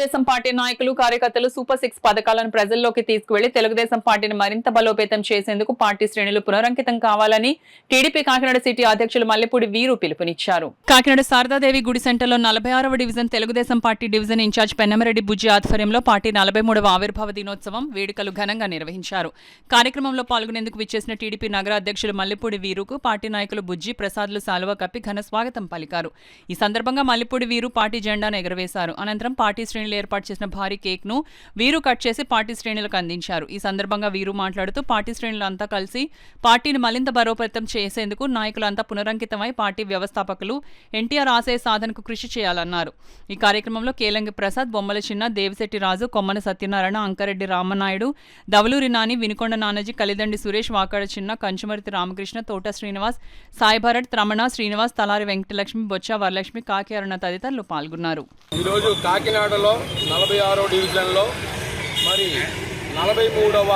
Telugu Desam party నాయకులు కార్యకర్తలు super 6 పథకాలను ప్రజల్లోకి తీసుకువెళ్లి తెలుగుదేశం పార్టీని మరింత బలోపేతం చేసేందుకు పార్టీ శ్రేణులు పునరంకితం కావాలని టీడీపీ కాకినాడ సిటీ అధ్యక్షులు మల్లెపూడి వీరు పిలుపునిచ్చారు. కాకినాడ శారదాదేవి గుడి సెంటర్లో 46వ division Telugu Desam party division incharge Pennamareddy Bujji ఆధ్వర్యంలో పార్టీ 43వ ఆవిర్భావ దినోత్సవం వేడుకలు ఘనంగా నిర్వహించారు. కార్యక్రమంలో పాల్గొనేందుకు విచ్చేసిన టీడీపీ నగర అధ్యక్షులు మల్లెపూడి వీరుకు పార్టీ నాయకులు బుజ్జి ప్రసాద్లు శాలువా కప్పి ఘన స్వాగతం పలికారు. ఈ సందర్భంగా మల్లెపూడి వీరు పార్టీ జెండాను ఎగురవేశారు. అనంతరం పార్టీ శ్రేణులు ఏర్పాటు చేసిన భారీ కేక్ ను వీరు కట్ చేసి పార్టీ శ్రేణులకు అందించారు. ఈ సందర్భంగా వీరు మాట్లాడుతూ పార్టీ శ్రేణులు అంతా కలిసి పార్టీని మరింత బలోపేతం చేసేందుకు నాయకులంతా పునరంకితమై పార్టీ వ్యవస్థాపకులు ఎన్టీఆర్ ఆశయ సాధనకు కృషి చేయాలన్నారు. ఈ కార్యక్రమంలో కేలంగి ప్రసాద్, బొమ్మల చిన్న, దేవిశెట్టి రాజు, కొమ్మన సత్యనారాయణ, అంకరెడ్డి రామనాయుడు, దవలూరి నాని, వినుకొండ నానాజీ, కలిదండి సురేష్, వాకాడ చిన్న, కంచుమర్తి రామకృష్ణ, తోట శ్రీనివాస్, సాయి భరత్, రమణ, శ్రీనివాస్, తలారి వెంకటలక్ష్మి, బొచ్చ వరలక్ష్మి, కాకి అరుణ తదితరులు పాల్గొన్నారు. ఈరోజు కాకినాడలో 46వ డివిజన్లో మరి 43వ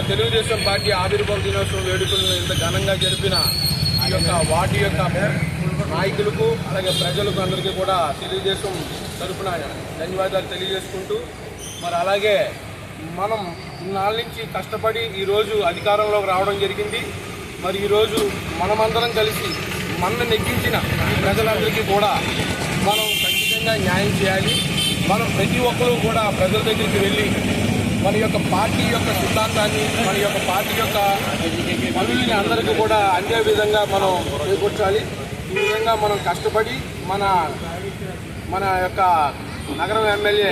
తెలుగుదేశం పార్టీ ఆవిర్భావ దినోత్సవం వేడుకలను ఇంత ఘనంగా జరిపిన ఈ యొక్క వాటి యొక్క నాయకులకు అలాగే ప్రజలకు అందరికీ కూడా తెలుగుదేశం తరఫున ధన్యవాదాలు తెలియజేసుకుంటూ మరి అలాగే మనం ఇన్నాళ్ళ నుంచి కష్టపడి ఈరోజు అధికారంలోకి రావడం జరిగింది. మరి ఈరోజు మనమందరం కలిసి మనల్ని నెగ్గించిన ఈ ప్రజలందరికీ కూడా మనం ఖచ్చితంగా న్యాయం చేయాలి. మనం ప్రతి ఒక్కరూ కూడా ప్రజల దగ్గరికి వెళ్ళి మన యొక్క పార్టీ యొక్క సిద్ధాంతాన్ని, మన యొక్క పార్టీ యొక్క పనులని అందరికీ కూడా అందే విధంగా మనం చేకూర్చాలి. ఈ విధంగా మనం కష్టపడి మన యొక్క నగరం ఎమ్మెల్యే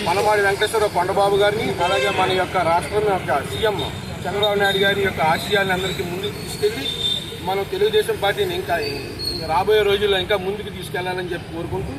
మనమాడి వెంకటేశ్వర కొండబాబు గారిని అలాగే మన యొక్క రాష్ట్రం యొక్క సీఎం చంద్రబాబు నాయుడు గారి యొక్క ఆశయాలను అందరికీ ముందుకు తీసుకెళ్ళి మనం తెలుగుదేశం పార్టీని ఇంకా రాబోయే రోజుల్లో ఇంకా ముందుకు తీసుకెళ్లాలని చెప్పి కోరుకుంటూ